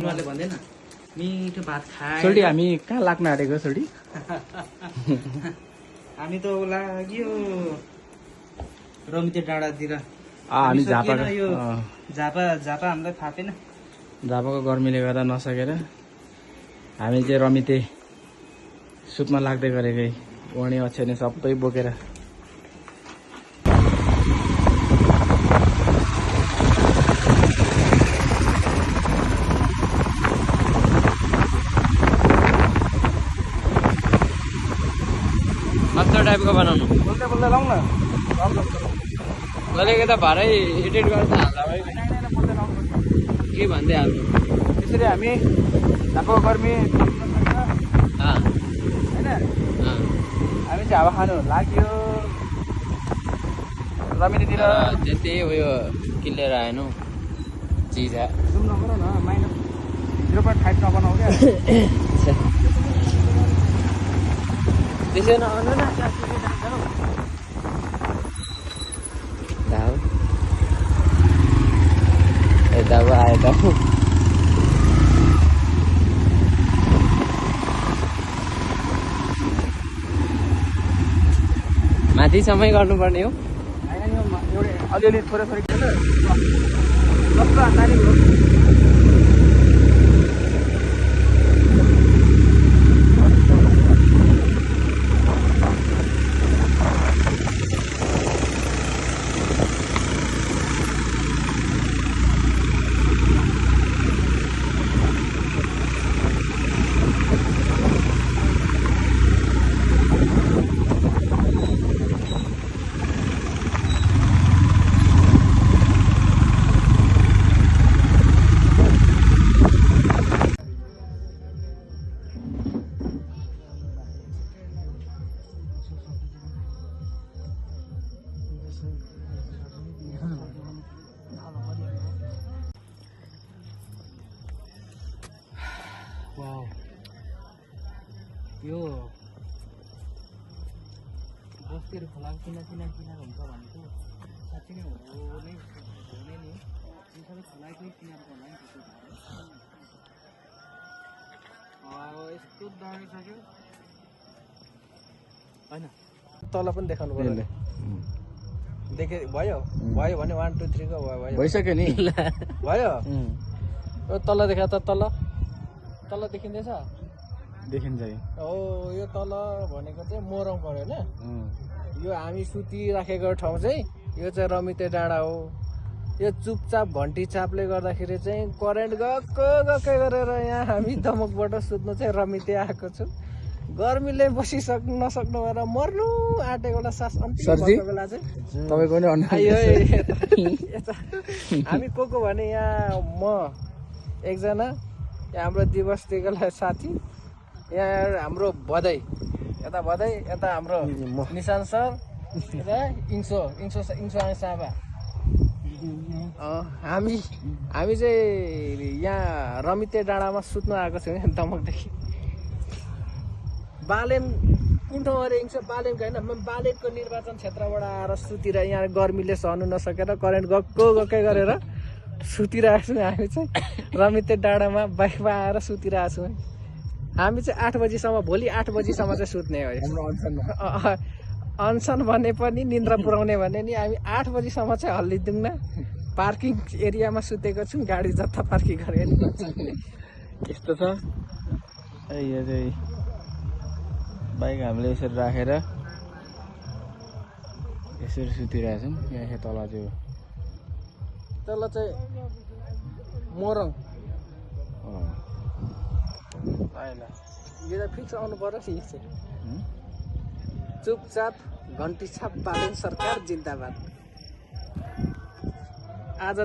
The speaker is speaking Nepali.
उनीहरूले भन्दैन मिठो भात खाए सोल्टी हामी कहाँ लाग्न आँटेको सोल्टी? हामी त लाग्यो रमिते डाँडातिर। हामी झापा यो झापा हामीलाई थापेन। झापाको गर्मीले गर्दा नसकेर हामी चाहिँ रमिते सुत्न लाग्दै गरेकै ओढ्ने ओछ्याउने सबै बोकेर कस्तो टाइपको बनाउनु? बोल्दै बोल्दै लाउँ न। गरेको त भरै एडिट गर्दा हाल्दा भयो के भन्दै हाल्नु? त्यसरी हामी झापाको गर्मी होइन हामी चाहिँ हावा खानु लाग्यो रमितेतिर। त्यही उयो किलेर आएन चिज जुम नगर न -0.5 नबनाऊ क्या। त्यसै नआउनु न यता पो आयो त माथिसम्मै गर्नुपर्ने हो। होइन यो एउटै अलिअलि थोरै थोरै नानी हो। वाउ यो बस्तीहरू खोलाको किना हुन्छ भनेको साँच्चै नै हुने नि। यो सबै खोलाकै किनारको होला नि त्यो यस्तो दामी छ कि होइन तल पनि देखाउनु पर्यो। देखे भयो भयो भने 1 2 3 को भयो भइसक्यो नि भयो। यो तल देखा त तल देखिँदैछ देखिन्छ हो। यो तल भनेको चाहिँ मोरङ पऱ्यो होइन। यो हामी सुतिराखेको ठाउँ चाहिँ यो चाहिँ रमिते डाँडा हो। यो चुपचाप घन्टी चापले गर्दाखेरि चाहिँ करेन्ट गएकै गरेर यहाँ हामी दमकबाट सुत्नु चाहिँ रमिते आएको छु। गर्मीले बसिसक्नु नसक्नु भएर मर्नु आँटेकोलाई सास अन्तिम बेला चाहिँ तपाईँको नि हामी को भने यहाँ म एकजना, यहाँ हाम्रो दिवसदेखिलाई साथी, यहाँ हाम्रो भदै यता हाम्रो निशान सर, यता इन्सो साबा। हामी चाहिँ यहाँ रमिते डाँडामा सुत्नु आएको छौँ यहाँ दमकदेखि। बालेन कुन ठाउँ अरे बालेनको होइन बालेनको निर्वाचन क्षेत्रबाट आएर सुतिर यहाँ गर्मीले सहनु नसकेर करेन्ट गएकै गरेर सुतिरहेको छौँ। हामी चाहिँ रमिते डाँडामा बाइकमा आएर सुतिरहेको छौँ। हामी चाहिँ 8 बजीसम्म भोलि 8 बजीसम्म चाहिँ सुत्ने हो। अनसन भने पनि निन्द्रा पुर्याउने भने नि हामी 8 बजीसम्म चाहिँ हल्लिदिउँ न। पार्किङ एरियामा सुतेको छौँ, गाडी जता पार्किङ गरेर यस्तो छ। यो चाहिँ बाइक हामीले यसरी राखेर यसरी सुतिरहेछौँ। यहाँ तल चाहिँ तल चाहिँ मोरङ होइन। यो त फिक्स आउनु पर्यो नि। चुपचाप घन्टी छाप बालेन सरकार जिन्दाबाद। आज